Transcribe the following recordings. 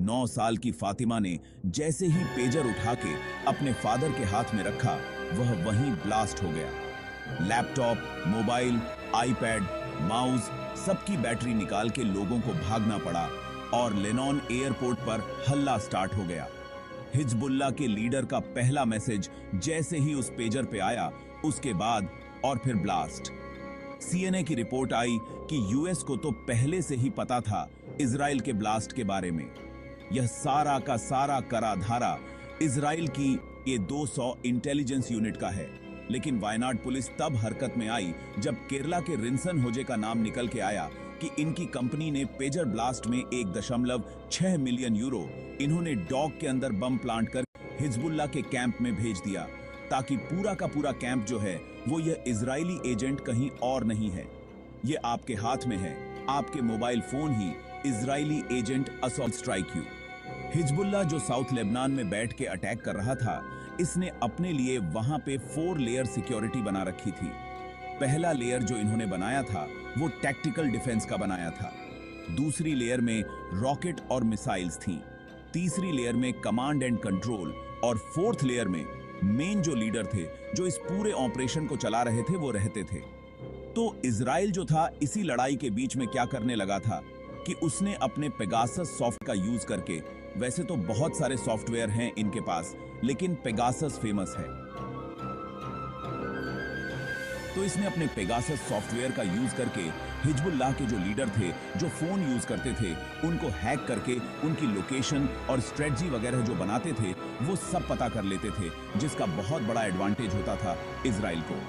9 साल की फातिमा ने जैसे ही पेजर उठा के अपने फादर के हाथ में रखा, वह वहीं ब्लास्ट हो गया। लैपटॉप, मोबाइल, आईपैड, माउस सबकी बैटरी निकाल के लोगों को भागना पड़ा और लेनॉन एयरपोर्ट पर हल्ला स्टार्ट हो गया। हिजबुल्लाह के लीडर का पहला मैसेज जैसे ही उस पेजर पे आया, उसके बाद और फिर ब्लास्ट। सीएनए की रिपोर्ट आई कि यूएस को तो पहले से ही पता था इजराइल के ब्लास्ट के बारे में। यह सारा का सारा करा धारा इजराइल की ये 200 इंटेलिजेंस यूनिट का है। लेकिन वायनाड पुलिस तब हरकत में आई जब केरला के रिंसन होजे का नाम निकल के आया कि इनकी कंपनी ने पेजर ब्लास्ट में 1.6 मिलियन यूरो इन्होंने डॉक के अंदर बम प्लांट कर हिजबुल्लाह के कैंप में भेज दिया, ताकि पूरा का पूरा कैंप जो है वो यह इजरायली एजेंट कहीं और नहीं है, ये आपके हाथ में है। आपके mobile phone he Israeli agent assault strike you. Hezbollah जो साउथ लेबनान में बैठ के अटैक कर रहा था, इसने अपने लिए वहां पे 4 लेयर सिक्योरिटी बना रखी थी। पहला लेयर जो इन्होंने बनाया था वो टैक्टिकल डिफेंस का बनाया था। दूसरी लेयर में रॉकेट और मिसाइल्स थीं। तीसरी लेयर में कमांड एंड कंट्रोल और फोर्थ लेयर में मेन जो लीडर थे जो इस पूरे ऑपरेशन को चला रहे थे वो रहते थे। तो इजराइल जो था इसी लड़ाई के बीच में क्या करने लगा था कि उसने अपने पेगासस सॉफ्ट का यूज करके, वैसे तो बहुत सारे सॉफ्टवेयर हैं इनके पास, लेकिन पेगासस फेमस है, तो इसने अपने पेगासस सॉफ्टवेयर का यूज करके हिजबुल्लाह के जो लीडर थे, जो फोन यूज करते थे, उनको हैक करके उनकी लोकेशन और स्ट्रेटजी वगैरह जो बनाते थे वो सब पता कर लेते थे, जिसका बहुत बड़ा एडवांटेज होता था इजराइल को।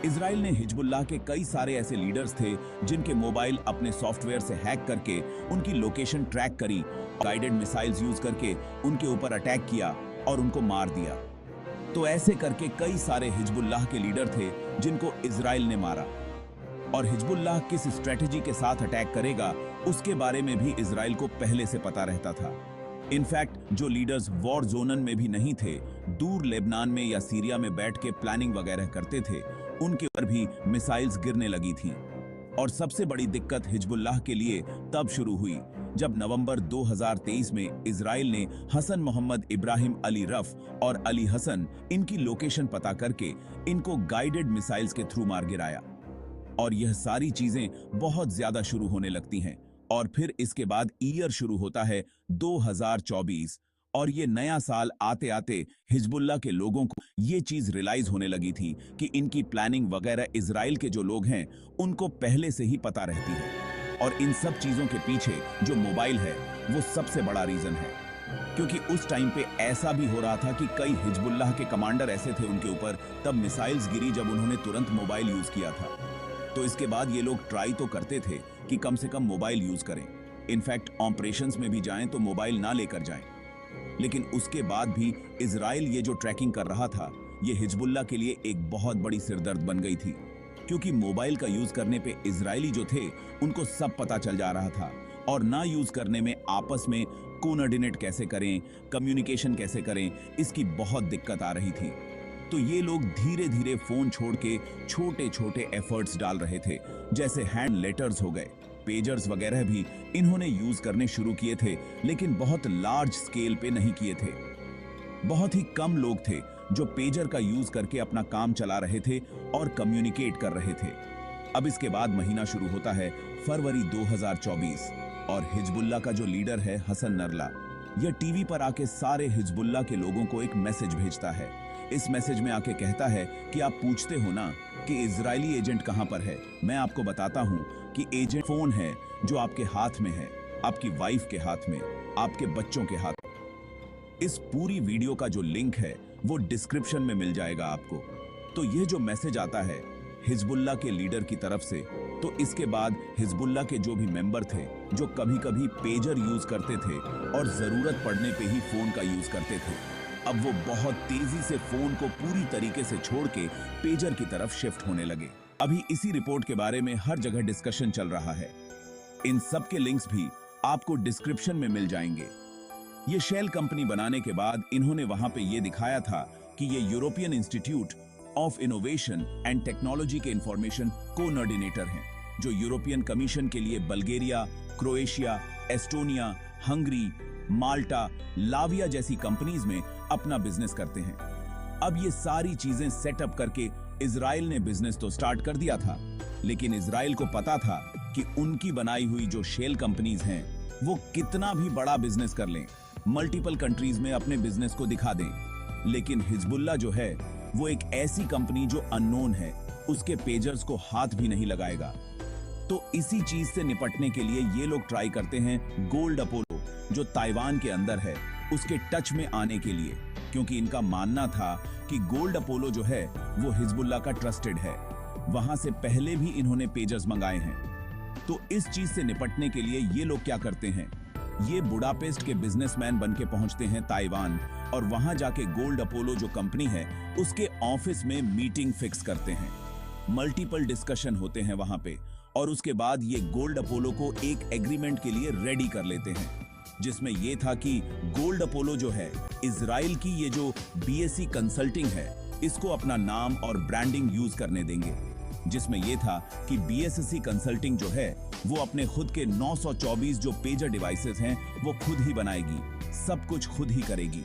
इजराइल ने हिजबुल्लाह के कई सारे ऐसे लीडर्स थे जिनके मोबाइल अपने सॉफ्टवेयर से हैक करके उनकी लोकेशन ट्रैक करी, गाइडेड मिसाइल्स यूज करके उनके ऊपर अटैक किया और उनको मार दिया। तो ऐसे करके कई सारे हिजबुल्लाह के लीडर थे जिनको इजराइल ने मारा। और हिजबुल्लाह किस स्ट्रेटजी के साथ अटैक करेगा उसके बारे में भी इजराइल को पहले से पता रहता था। इनफैक्ट जो लीडर्स वॉर जोनन में भी नहीं थे, दूर लेबनान में या सीरिया में बैठ के प्लानिंग वगैरह करते थे, उनके ऊपर भी मिसाइल्स गिरने लगी थीं। और सबसे बड़ी दिक्कत हिजबुल्लाह के लिए तब शुरू हुई जब नवंबर 2023 में इजराइल ने हसन मोहम्मद इब्राहिम अली रफ और अली हसन इनकी लोकेशन पता करके इनको गाइडेड मिसाइल्स के थ्रू मार गिराया। और यह सारी चीजें बहुत ज्यादा शुरू होने लगती हैं। और फिर इसके बाद ईयर शुरू होता है 2024, और ये नया साल आते आते हिजबुल्लाह के लोगों को ये चीज रियलाइज होने लगी थी कि इनकी प्लानिंग वगैरह इजराइल के जो लोग हैं उनको पहले से ही पता रहती है। और इन सब चीजों के पीछे जो मोबाइल है वो सबसे बड़ा रीजन है, क्योंकि उस टाइम पे ऐसा भी हो रहा था कि कई हिजबुल्लाह के कमांडर ऐसे थे उनके ऊपर, तब मिसाइल्स गिरी जब उन्होंने तुरंत मोबाइल यूज किया था। तो इसके बाद ये लोग ट्राई तो करते थे कि कम से कम मोबाइल यूज करें, इनफैक्ट ऑपरेशंस में भी जाएं तो मोबाइल ना लेकर जाएं। लेकिन उसके बाद भी इजराइल ये जो ट्रैकिंग कर रहा था, ये हिजबुल्लाह के लिए एक बहुत बड़ी सिरदर्द बन गई थी, क्योंकि मोबाइल का यूज करने पे इजरायली जो थे उनको सब पता चल जा रहा था, और ना यूज करने में आपस में कोऑर्डिनेट कैसे करें, कम्युनिकेशन कैसे करें, इसकी बहुत दिक्कत आ रही थी। तो ये लोग धीरे धीरे फोन छोड़ के छोटे छोटे एफर्ट्स डाल रहे थे, जैसे हैंड लेटर्स हो गए, पेजर्स वगैरह भी इन्होंने यूज करने शुरू किए थे, लेकिन बहुत लार्ज स्केल पे नहीं किए थे। बहुत ही कम लोग थे जो पेजर का यूज करके अपना काम चला रहे थे और कम्युनिकेट कर रहे थे। अब इसके बाद महीना शुरू होता है फरवरी 2024, और हिजबुल्लाह का जो लीडर है हसन नरला, यह टीवी पर आके सारे हिजबुल्लाह के लोगों को एक मैसेज भेजता है। इस मैसेज में आके कहता है कि आप पूछते हो ना कि इजरायली एजेंट कहां पर है, मैं आपको बताता हूं कि एजेंट फोन है जो आपके हाथ में है, आपकी वाइफ के हाथ में, आपके बच्चों के हाथ में। इस पूरी वीडियो का जो लिंक है वो डिस्क्रिप्शन में मिल जाएगा आपको। तो ये जो मैसेज आता है हिजबुल्लाह के लीडर की तरफ से, तो इसके बाद हिजबुल्लाह के जो भी मेंबर थे जो कभी कभी पेजर यूज करते थे और जरूरत पड़ने पे ही फोन का यूज करते थे, अब वो बहुत तेजी से फोन को पूरी तरीके से छोड़ के पेजर की तरफ शिफ्ट होने लगे। अभी इसी रिपोर्ट के बारे में हर जगह डिस्कशन चल रहा है। इन सब के लिंक्स भी आपको डिस्क्रिप्शन में मिल जाएंगे। ये शेल कंपनी बनाने के बाद इन्होंने वहां पे ये दिखाया था कि ये European institute of innovation and technology के इंफॉर्मेशन कोऑर्डिनेटर हैं, जो यूरोपियन कमीशन के लिए बल्गेरिया, क्रोएशिया, एस्टोनिया, हंगरी, माल्टा, लाविया जैसी कंपनीज में अपना बिजनेस करते हैं। अब ये सारी चीजें सेटअप करके इजराइल ने बिजनेस तो स्टार्ट कर दिया था, लेकिन इजराइल को पता था कि उनकी बनाई हुई जो शेल कंपनीज हैं वो कितना भी बड़ा बिजनेस कर लें, मल्टीपल कंट्रीज में अपने बिजनेस को दिखा दें, लेकिन हिजबुल्लाह जो है वो एक ऐसी कंपनी जो अननोन है, उसके पेजर्स को हाथ भी नहीं लगाएगा। तो इसी चीज से निपटने के लिए ये लोग ट्राई करते हैं गोल्ड अपोलो जो ताइवान के अंदर है उसके टच में आने के लिए, क्योंकि इनका मानना था कि गोल्ड अपोलो जो है वो हिजबुल्लाह का ट्रस्टेड है, वहां से पहले भी इन्होंने पेजर्स मंगाए हैं। तो इस चीज से निपटने के लिए ये लोग क्या करते हैं, ये बुडापेस्ट के बिजनेसमैन बन के पहुंचते हैं ताइवान और वहां जाके गोल्ड अपोलो जो कंपनी है उसके ऑफिस में मीटिंग फिक्स करते हैं। मल्टीपल डिस्कशन होते हैं वहां पे और उसके बाद ये गोल्ड अपोलो को एक एग्रीमेंट के लिए रेडी कर लेते हैं, जिसमें ये था कि गोल्ड अपोलो जो है इजराइल की ये जो बीएससी कंसल्टिंग है इसको अपना नाम और ब्रांडिंग यूज करने देंगे, जिसमें यह था कि बीएससी कंसल्टिंग जो है वो अपने खुद के 924 जो पेजर डिवाइसेस हैं वो खुद ही बनाएगी, सब कुछ खुद ही करेगी।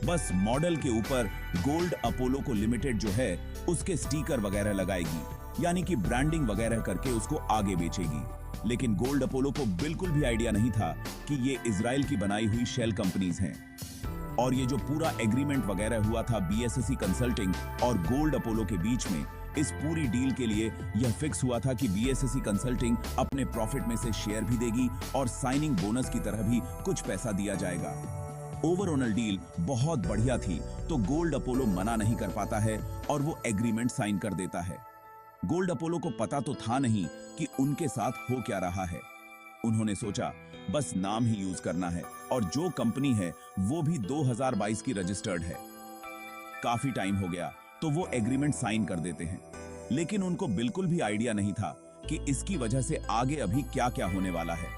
बस मॉडल के ऊपर गोल्ड अपोलो को लिमिटेड जो है उसके स्टिकर वगैरह लगाएगी, यानी कि ब्रांडिंग वगैरह करके उसको आगे बेचेगी। लेकिन गोल्ड अपोलो को बिल्कुल भी आइडिया नहीं था कि ये इजराइल की बनाई हुई शेल कंपनीज हैं। और ये जो पूरा एग्रीमेंट वगैरह हुआ था बीएससी कंसल्टिंग और गोल्ड अपोलो के बीच में, इस पूरी डील के लिए यह फिक्स हुआ था कि बीएससी कंसल्टिंग अपने प्रॉफिट में से शेयर भी देगी और साइनिंग बोनस की तरह भी कुछ पैसा दिया जाएगा। ओवरऑल डील बहुत बढ़िया थी, तो गोल्ड अपोलो मना नहीं कर पाता है और वो एग्रीमेंट साइन कर देता है। गोल्ड अपोलो को पता तो था नहीं कि उनके साथ हो क्या रहा है। उन्होंने सोचा बस नाम ही यूज करना है और जो कंपनी है वो भी 2022 की रजिस्टर्ड है। काफी टाइम हो गया तो वो एग्रीमेंट साइन कर देते हैं, लेकिन उनको बिल्कुल भी आइडिया नहीं था कि इसकी वजह से आगे अभी क्या क्या होने वाला है।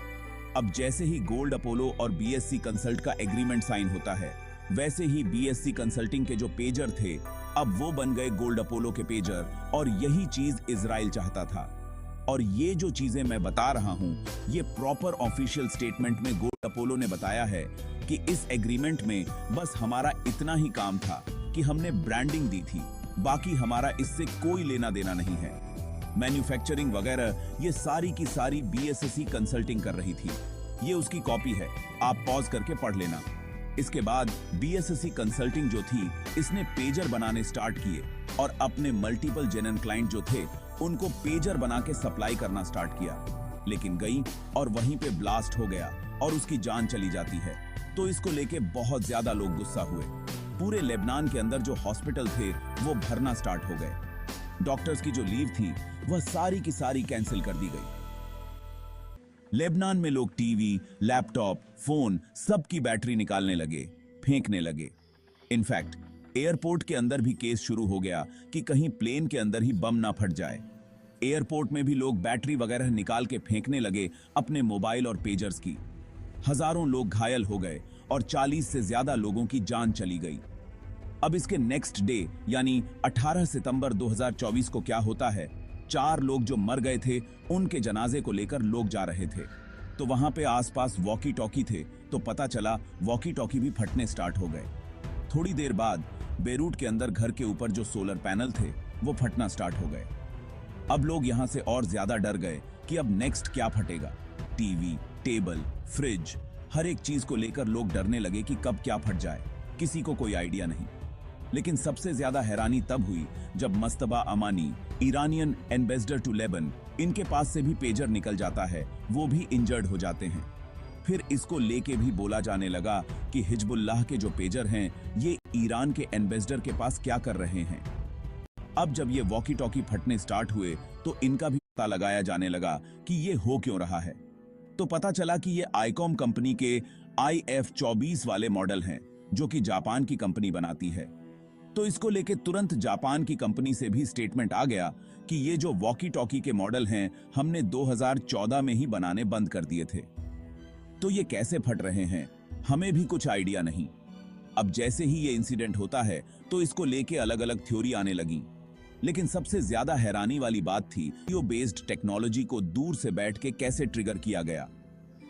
अब जैसे ही गोल्ड अपोलो और बीएससी कंसल्ट का एग्रीमेंट साइन होता है, वैसे ही बीएससी कंसल्टिंग के जो पेजर थे अब वो बन गए गोल्ड अपोलो के पेजर, और यही चीज इजराइल चाहता था। और ये जो चीजें मैं बता रहा हूं ये प्रॉपर ऑफिशियल स्टेटमेंट में गोल्ड अपोलो ने बताया है कि इस एग्रीमेंट में बस हमारा इतना ही काम था कि हमने ब्रांडिंग दी थी, बाकी हमारा इससे कोई लेना देना नहीं है। मैन्युफैक्चरिंग वगैरह ये सारी की सारी बीएससी कंसल्टिंग कर रही थी। ये उसकी कॉपी है, आप पॉज करके पढ़ लेना। इसके बाद बीएससी कंसल्टिंग जो थी इसने पेजर बनाने स्टार्ट किए और अपने मल्टीपल जेन्युइन क्लाइंट जो थे उनको पेजर बना के सप्लाई करना स्टार्ट किया, लेकिन गई और वहीं पे ब्लास्ट हो गया और उसकी जान चली जाती है। तो इसको लेके बहुत ज्यादा लोग गुस्सा हुए। पूरे लेबनान के अंदर जो हॉस्पिटल थे वो भरना स्टार्ट हो गए। डॉक्टर्स की जो लीव थी वह सारी की सारी कैंसिल कर दी गई। लेबनान में लोग टीवी, लैपटॉप, फोन सब की बैटरी निकालने लगे, फेंकने लगे। इनफैक्ट एयरपोर्ट के अंदर भी केस शुरू हो गया कि कहीं प्लेन के अंदर ही बम ना फट जाए। एयरपोर्ट में भी लोग बैटरी वगैरह निकाल के फेंकने लगे अपने मोबाइल और पेजर्स की। हजारों लोग घायल हो गए और 40 से ज्यादा लोगों की जान चली गई। अब इसके नेक्स्ट डे यानी 18 सितंबर 2024 को क्या होता है, 4 लोग जो मर गए थे उनके जनाजे को लेकर लोग जा रहे थे। तो वहां पे आसपास वॉकी टॉकी थे, तो पता चला वॉकी टॉकी भी फटने स्टार्ट हो गए। थोड़ी देर बाद बेरूट के अंदर घर के ऊपर जो सोलर पैनल थे वो फटना स्टार्ट हो गए। अब लोग यहां से और ज्यादा डर गए कि अब नेक्स्ट क्या फटेगा। टीवी, टेबल, फ्रिज, हर एक चीज को लेकर लोग डरने लगे कि कब क्या फट जाए, किसी को कोई आइडिया नहीं। लेकिन सबसे ज्यादा हैरानी तब हुई जब mastaba Amani, Iranian ambassador to Lebon, इनके पास से भी पेजर निकल जाता है, वो भी इंजर्ड हो जाते हैं। फिर इसको लेके भी बोला जाने लगा कि हिजबुल्लाह के जो पेजर हैं ये ईरान के एम्बेसडर के पास क्या कर रहे हैं। अब जब ये वॉकी टॉकी फटने स्टार्ट हुए तो इनका भी पता लगाया जाने लगा कि ये हो क्यों रहा है। तो पता चला कि ये आईकॉम कंपनी के IF-24 वाले मॉडल हैं जो कि जापान की कंपनी बनाती है। तो इसको लेके तुरंत जापान की कंपनी से भी स्टेटमेंट आ गया कि ये जो वॉकी टॉकी के मॉडल हैं हमने 2014 में ही बनाने बंद कर दिए थे। तो ये कैसे फट रहे हैं हमें भी कुछ आइडिया नहीं। अब जैसे ही ये इंसिडेंट होता है तो इसको लेके अलग अलग थ्योरी आने लगी, लेकिन सबसे ज्यादा हैरानी वाली बात थी वीडियो बेस्ड टेक्नोलॉजी को दूर से बैठ के कैसे ट्रिगर किया गया।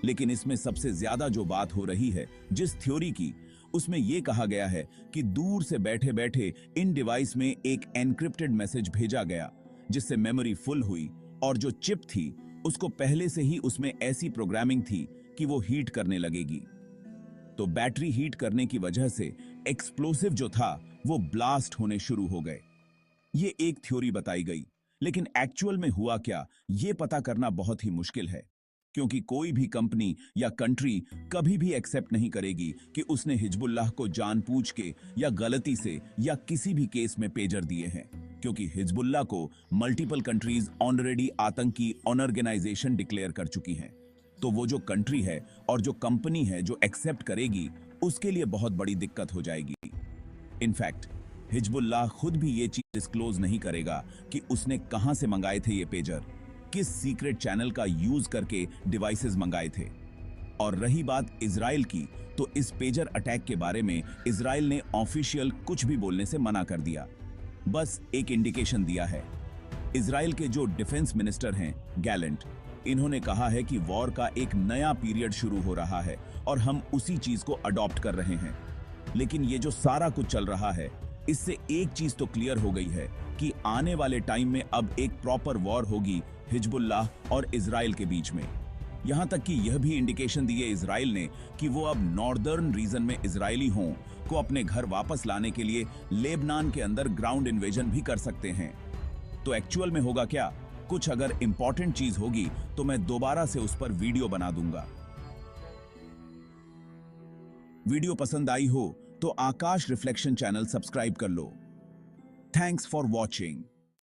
लेकिन इसमें सबसे ज्यादा जो बात हो रही है जिस थ्योरी की, उसमें यह कहा गया है कि दूर से बैठे बैठे इन डिवाइस में एक एन्क्रिप्टेड मैसेज भेजा गया, जिससे मेमोरी फुल हुई और जो चिप थी उसको पहले से ही उसमें ऐसी प्रोग्रामिंग थी कि वो हीट करने लगेगी। तो बैटरी हीट करने की वजह से एक्सप्लोसिव जो था वो ब्लास्ट होने शुरू हो गए। ये एक थ्योरी बताई गई, लेकिन एक्चुअल में हुआ क्या ये पता करना बहुत ही मुश्किल है, क्योंकि कोई भी कंपनी या कंट्री कभी भी एक्सेप्ट नहीं करेगी कि उसने हिजबुल्लाह को जानबूझ के या गलती से या किसी भी केस में पेजर दिए हैं, क्योंकि हिजबुल्लाह को मल्टीपल कंट्रीज ऑलरेडी आतंकी ऑर्गेनाइजेशन डिक्लेयर कर चुकी हैं। तो वो जो कंट्री है और जो कंपनी है जो एक्सेप्ट करेगी, उसके लिए बहुत बड़ी दिक्कत हो जाएगी। इनफैक्ट हिजबुल्लाह खुद भी ये चीज डिस्क्लोज नहीं करेगा कि उसने कहां से मंगाए थे ये पेजर, किस सीक्रेट चैनल का यूज करके डिवाइसेस मंगाए थे। और रही बात इजराइल की, तो इस पेजर अटैक के बारे में इजराइल ने ऑफिशियल कुछ भी बोलने से मना कर दिया, बस एक इंडिकेशन दिया है। इजराइल के जो डिफेंस मिनिस्टर हैं गैलेंट, इन्होंने कहा है कि वॉर का एक नया पीरियड शुरू हो रहा है और हम उसी चीज को अडॉप्ट कर रहे हैं। लेकिन ये जो सारा कुछ चल रहा है, इससे एक चीज तो क्लियर हो गई है कि आने वाले टाइम में अब एक प्रॉपर वॉर होगी हिजबुल्लाह और इजराइल के बीच में। यहां तक कि यह भी इंडिकेशन दी है इजराइल ने कि वो अब नॉर्दर्न रीजन में इजरायली हों को अपने घर वापस लाने के लिए लेबनान के अंदर ग्राउंड इन्वेजन भी कर सकते हैं। तो एक्चुअल में होगा क्या, कुछ अगर इंपॉर्टेंट चीज होगी तो मैं दोबारा से उस पर वीडियो बना दूंगा। वीडियो पसंद आई हो तो आकाश रिफ्लेक्शन चैनल सब्सक्राइब कर लो। Thanks for watching.